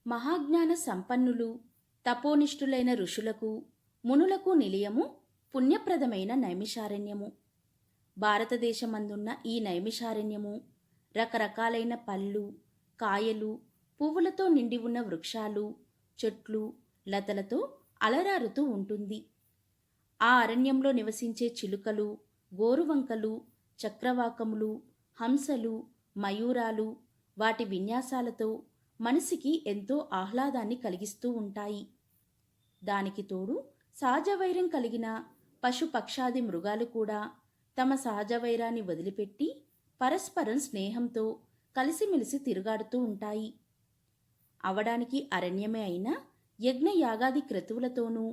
మహాజ్ఞాన సంపన్నులు తపోనిష్ఠులైన ఋషులకు మునులకు నిలయము పుణ్యప్రదమైన నైమిషారణ్యము. భారతదేశమందున్న ఈ నైమిషారణ్యము రకరకాలైన పళ్ళు, కాయలు, పువ్వులతో నిండి ఉన్న వృక్షాలు, చెట్లు, లతలతో అలరారుతూ ఉంటుంది. ఆ అరణ్యంలో నివసించే చిలుకలు, గోరువంకలు, చక్రవాకములు, హంసలు, మయూరాలు వాటి విన్యాసాలతో మనసికి ఎంతో ఆహ్లాదాన్ని కలిగిస్తూ ఉంటాయి. దానికి తోడు సహజ వైరం కలిగిన పశుపక్షాది మృగాలు కూడా తమ సహజ వైరాన్ని వదిలిపెట్టి పరస్పరం స్నేహంతో కలిసిమెలిసి తిరుగాడుతూ ఉంటాయి. అవడానికి అరణ్యమే అయినా యజ్ఞయాగాది క్రతువులతోనూ,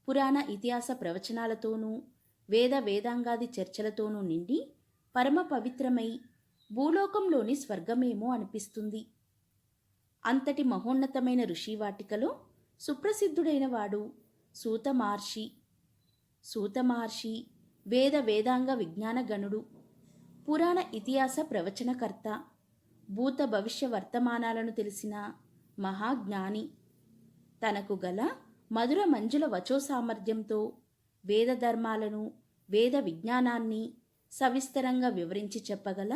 పురాణ ఇతిహాస ప్రవచనాలతోనూ, వేదాంగాది చర్చలతోనూ నిండి పరమ పవిత్రమై భూలోకంలోని స్వర్గమేమో అనిపిస్తుంది. అంతటి మహోన్నతమైన ఋషివాటికలో సుప్రసిద్ధుడైన వాడు సూత మహర్షి. సూత మహర్షి వేదాంగ విజ్ఞాన గణుడు, పురాణ ఇతిహాస ప్రవచనకర్త, భూత భవిష్య వర్తమానాలను తెలిసిన మహాజ్ఞాని. తనకు గల మధుర మంజుల వచో సామర్థ్యంతో వేద ధర్మాలను, వేద విజ్ఞానాన్ని సవిస్తరంగా వివరించి చెప్పగల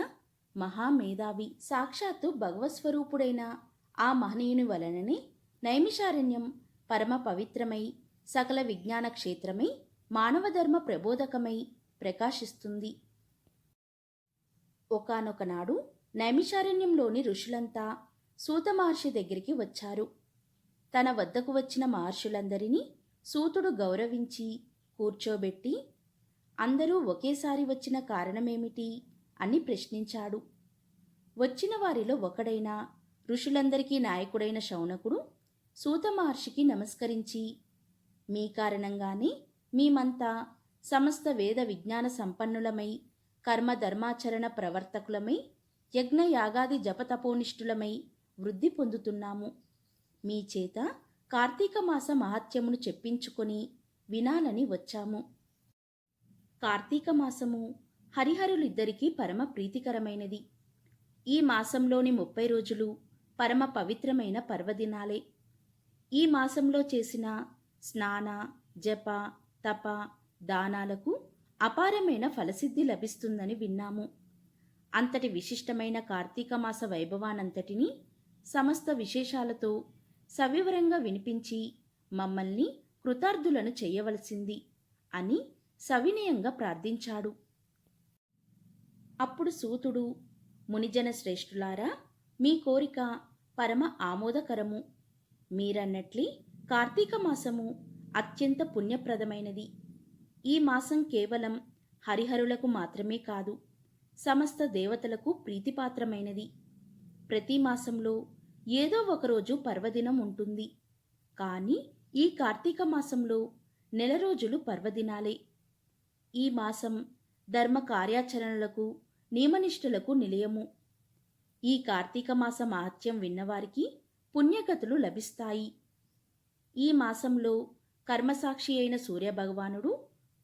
మహామేధావి. సాక్షాత్తు భగవత్స్వరూపుడైన ఆ మహనీయుని వలననే నైమిషారణ్యం పరమ పవిత్రమై, సకల విజ్ఞాన క్షేత్రమై, మానవధర్మ ప్రబోధకమై ప్రకాశిస్తుంది. ఒకానొక నాడు నైమిషారణ్యంలోని ఋషులంతా సూత మహర్షి దగ్గరికి వచ్చారు. తన వద్దకు వచ్చిన మహర్షులందరినీ సూతుడు గౌరవించి కూర్చోబెట్టి, అందరూ ఒకేసారి వచ్చిన కారణమేమిటి అని ప్రశ్నించాడు. వచ్చిన వారిలో ఒకడైన ఋషులందరికీ నాయకుడైన శౌనకుడు సూత మహర్షికి నమస్కరించి, మీ కారణంగానే మేమంతా సమస్త వేద విజ్ఞాన సంపన్నులమై, కర్మధర్మాచరణ ప్రవర్తకులమై, యజ్ఞయాగాది జపతపోనిష్ఠులమై వృద్ధి పొందుతున్నాము. మీ చేత కార్తీక మాస మహాత్మ్యమును చెప్పించుకొని వినాలని వచ్చాము. కార్తీక మాసము హరిహరులిద్దరికీ పరమ ప్రీతికరమైనది. ఈ మాసంలోని 30 రోజులు పరమ పవిత్రమైన పర్వదినాలే. ఈ మాసంలో చేసిన స్నాన, జప, తప, దానాలకు అపారమైన ఫలసిద్ధి లభిస్తుందని విన్నాము. అంతటి విశిష్టమైన కార్తీక మాస వైభవానంతటినీ సమస్త విశేషాలతో సవివరంగా వినిపించి మమ్మల్ని కృతార్థులను చెయ్యవలసింది అని సవినయంగా ప్రార్థించాడు. అప్పుడు సూతుడు, మునిజన శ్రేష్ఠులారా, మీ కోరిక పరమ ఆమోదకరము. మీరన్నట్లే కార్తీక మాసము అత్యంత పుణ్యప్రదమైనది. ఈ మాసం కేవలం హరిహరులకు మాత్రమే కాదు, సమస్త దేవతలకు ప్రీతిపాత్రమైనది. ప్రతి మాసంలో ఏదో ఒకరోజు పర్వదినం ఉంటుంది. కానీ ఈ కార్తీక మాసంలో 9 రోజులు పర్వదినాలే. ఈ మాసం ధర్మ కార్యాచరణలకు, నియమనిష్ఠులకు నిలయము. ఈ కార్తీక మాస మహత్యం విన్నవారికి పుణ్యగతులు లభిస్తాయి. ఈ మాసంలో కర్మసాక్షి అయిన సూర్యభగవానుడు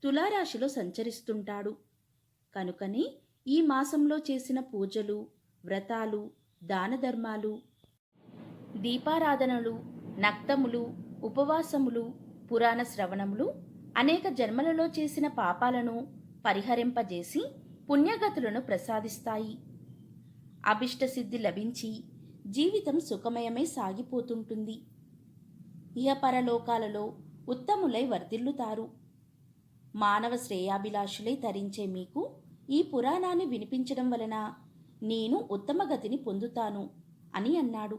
తులారాశిలో సంచరిస్తుంటాడు. కనుకనే ఈ మాసంలో చేసిన పూజలు, వ్రతాలు, దానధర్మాలు, దీపారాధనలు, నక్తములు, ఉపవాసములు, పురాణ శ్రవణములు అనేక జన్మలలో చేసిన పాపాలను పరిహరింపజేసి పుణ్యగతులను ప్రసాదిస్తాయి. అభిష్టసిద్ధి లభించి జీవితం సుఖమయమై సాగిపోతుంటుంది. ఇహపరలోకాలలో ఉత్తములై వర్ధిల్లుతారు. మానవ శ్రేయాభిలాషులై తరించే మీకు ఈ పురాణాన్ని వినిపించడం వలన నేను ఉత్తమగతిని పొందుతాను అని అన్నాడు.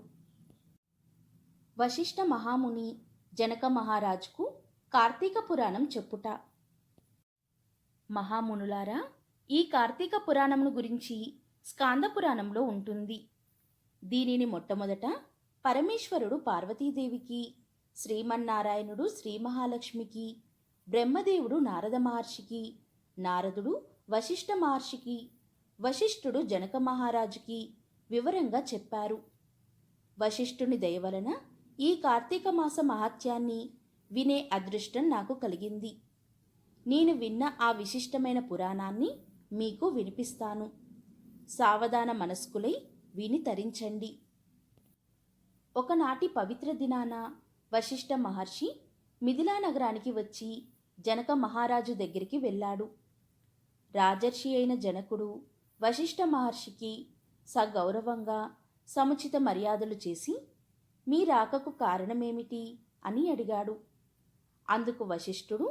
వశిష్ఠ మహాముని జనక మహారాజుకు కార్తీక పురాణం చెప్పుట. మహామునులారా, ఈ కార్తీక పురాణమును గురించి స్కాంద పురాణంలో ఉంటుంది. దీనిని మొట్టమొదట పరమేశ్వరుడు పార్వతీదేవికి, శ్రీమన్నారాయణుడు శ్రీ మహాలక్ష్మికి, బ్రహ్మదేవుడు నారద మహర్షికి, నారదుడు వశిష్ఠ మహర్షికి, వశిష్ఠుడు జనక మహారాజుకి వివరంగా చెప్పారు. వశిష్ఠుని దయవలన ఈ కార్తీక మాస మహాత్యాన్ని వినే అదృష్టం నాకు కలిగింది. నేను విన్న ఆ విశిష్టమైన పురాణాన్ని మీకు వినిపిస్తాను. సావధాన మనస్కులై విని తరించండి. ఒకనాటి పవిత్ర దినాన వశిష్ఠ మహర్షి మిథిలా నగరానికి వచ్చి జనక మహారాజు దగ్గరికి వెళ్ళాడు. రాజర్షి అయిన జనకుడు వశిష్ఠ మహర్షికి సగౌరవంగా సముచిత మర్యాదలు చేసి, మీ రాకకు కారణమేమిటి అని అడిగాడు. అందుకు వశిష్ఠుడు,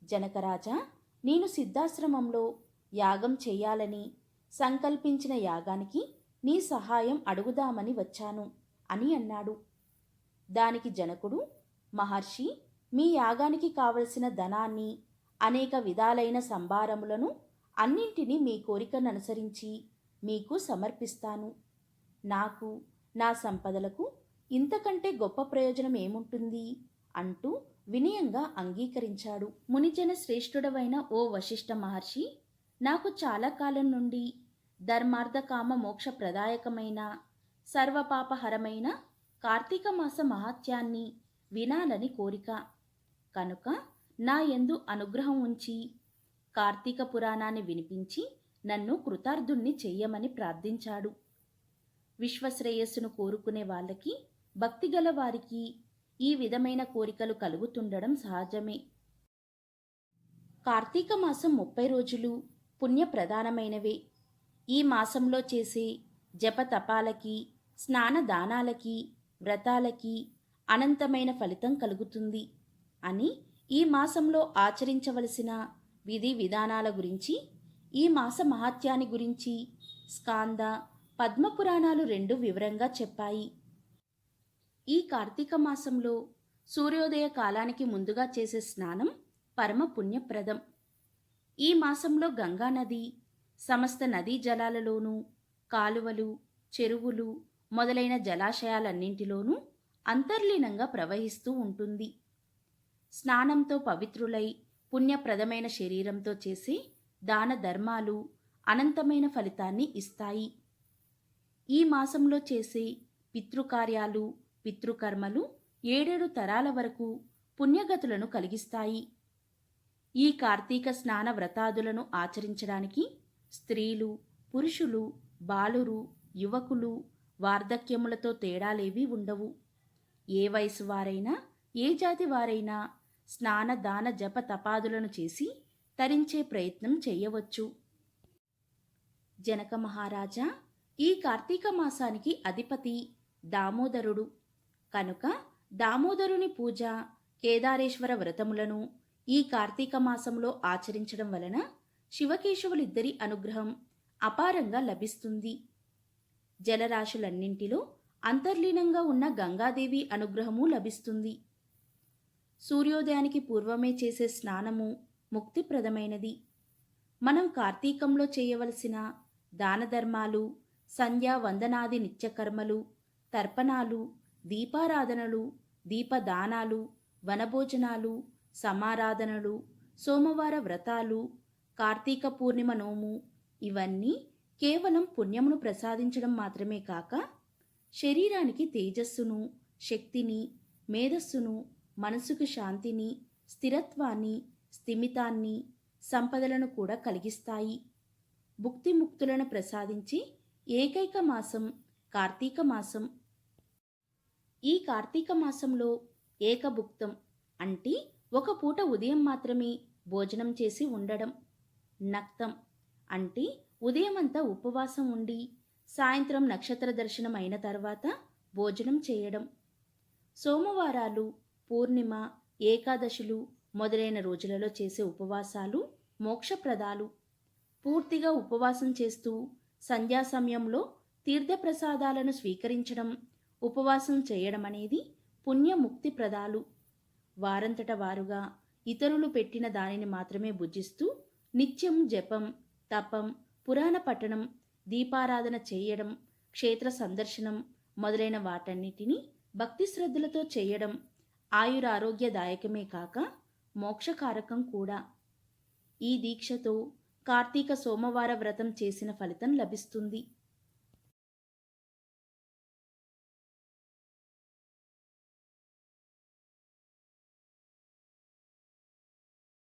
జనకరాజా, నేను సిద్ధాశ్రమంలో యాగం చెయ్యాలని సంకల్పించిన యాగానికి నీ సహాయం అడుగుదామని వచ్చాను అని అన్నాడు. దానికి జనకుడు, మహర్షి, మీ యాగానికి కావలసిన ధనాన్ని, అనేక విధాలైన సంభారములను అన్నింటినీ మీ కోరికననుసరించి మీకు సమర్పిస్తాను. నాకు, నా సంపదలకు ఇంతకంటే గొప్ప ప్రయోజనం ఏముంటుంది అంటూ వినయంగా అంగీకరించాడు. మునిజన శ్రేష్ఠుడవైన ఓ వశిష్ఠ మహర్షి, నాకు చాలా కాలం నుండి ధర్మార్థ కామ మోక్ష ప్రదాయకమైన సర్వపాపహరమైన కార్తీక మాస మహాత్యాన్ని వినాలని కోరిక. కనుక నా యందు అనుగ్రహం ఉంచి కార్తీక పురాణాన్ని వినిపించి నన్ను కృతార్థుణ్ణి చెయ్యమని ప్రార్థించాడు. విశ్వశ్రేయస్సును కోరుకునే వాళ్ళకి, భక్తిగల వారికి ఈ విధమైన కోరికలు కలుగుతుండడం సహజమే. కార్తీక మాసం 30 రోజులు పుణ్యప్రధానమైనవే. ఈ మాసంలో చేసే జపతపాలకి, స్నాన దానాలకి, వ్రతాలకి అనంతమైన ఫలితం కలుగుతుంది అని, ఈ మాసంలో ఆచరించవలసిన విధి విధానాల గురించి, ఈ మాస మహాత్యాన్ని గురించి స్కాంద, పద్మపురాణాలు 2 వివరంగా చెప్పాయి. ఈ కార్తీక మాసంలో సూర్యోదయ కాలానికి ముందుగా చేసే స్నానం పరమ పుణ్యప్రదం. ఈ మాసంలో గంగానది సమస్త నదీ జలాలలోనూ, కాలువలు, చెరువులు మొదలైన జలాశయాలన్నింటిలోనూ అంతర్లీనంగా ప్రవహిస్తూ ఉంటుంది. స్నానంతో పవిత్రులై పుణ్యప్రదమైన శరీరంతో చేసే దాన ధర్మాలు అనంతమైన ఫలితాన్ని ఇస్తాయి. ఈ మాసంలో చేసే పితృకార్యాలు, పితృకర్మలు 7 తరాల వరకు పుణ్యగతులను కలిగిస్తాయి. ఈ కార్తీక స్నాన వ్రతాదులను ఆచరించడానికి స్త్రీలు, పురుషులు, బాలురు, యువకులు, వార్ధక్యములతో తేడాలేవీ ఉండవు. ఏ వయసు వారైనా, ఏ జాతి వారైనా స్నాన దాన జప తపాదులను చేసి తరించే ప్రయత్నం చేయవచ్చు. జనక మహారాజా, ఈ కార్తీక మాసానికి అధిపతి దామోదరుడు. కనుక దామోదరుని పూజ, కేదారేశ్వర వ్రతములను ఈ కార్తీక మాసంలో ఆచరించడం వలన శివకేశవులిద్దరి అనుగ్రహం అపారంగా లభిస్తుంది. జలరాశులన్నింటిలో అంతర్లీనంగా ఉన్న గంగాదేవి అనుగ్రహము లభిస్తుంది. సూర్యోదయానికి పూర్వమే చేసే స్నానము ముక్తిప్రదమైనది. మనం కార్తీకంలో చేయవలసిన దాన ధర్మాలు, సంధ్యా వందనాది నిత్యకర్మలు, తర్పణాలు, దీపారాధనలు, దీపదానాలు, వనభోజనాలు, సమారాధనలు, సోమవార వ్రతాలు, కార్తీక పూర్ణిమ నోము ఇవన్నీ కేవలం పుణ్యమును ప్రసాదించడం మాత్రమే కాక, శరీరానికి తేజస్సును, శక్తిని, మేధస్సును, మనసుకు శాంతిని, స్థిరత్వాన్ని, స్థిమితాన్ని, సంపదలను కూడా కలిగిస్తాయి. భుక్తిముక్తులను ప్రసాదించే ఏకైక మాసం కార్తీక మాసం. ఈ కార్తీక మాసంలో ఏకభుక్తం అంటే ఒక పూట ఉదయం మాత్రమే భోజనం చేసి ఉండడం, నక్తం అంటే ఉదయమంతా ఉపవాసం ఉండి సాయంత్రం నక్షత్ర దర్శనం అయిన తర్వాత భోజనం చేయడం, సోమవారాలు, పూర్ణిమ, ఏకాదశులు మొదలైన రోజులలో చేసే ఉపవాసాలు మోక్షప్రదాలు. పూర్తిగా ఉపవాసం చేస్తూ సంధ్యా సమయంలో తీర్థప్రసాదాలను స్వీకరించడం, ఉపవాసం చేయడం అనేది పుణ్యముక్తి ప్రదాలు. వారంతట వారుగా ఇతరులు పెట్టిన దానిని మాత్రమే భుజిస్తూ నిత్యం జపం, తపం, పురాణ పఠనం, దీపారాధన చేయడం, క్షేత్ర సందర్శనం మొదలైన వాటన్నిటినీ భక్తి శ్రద్ధలతో చేయడం ఆయురారోగ్యదాయకమే కాక మోక్షకారకం కూడా. ఈ దీక్షతో కార్తీక సోమవార వ్రతం చేసిన ఫలితం లభిస్తుంది.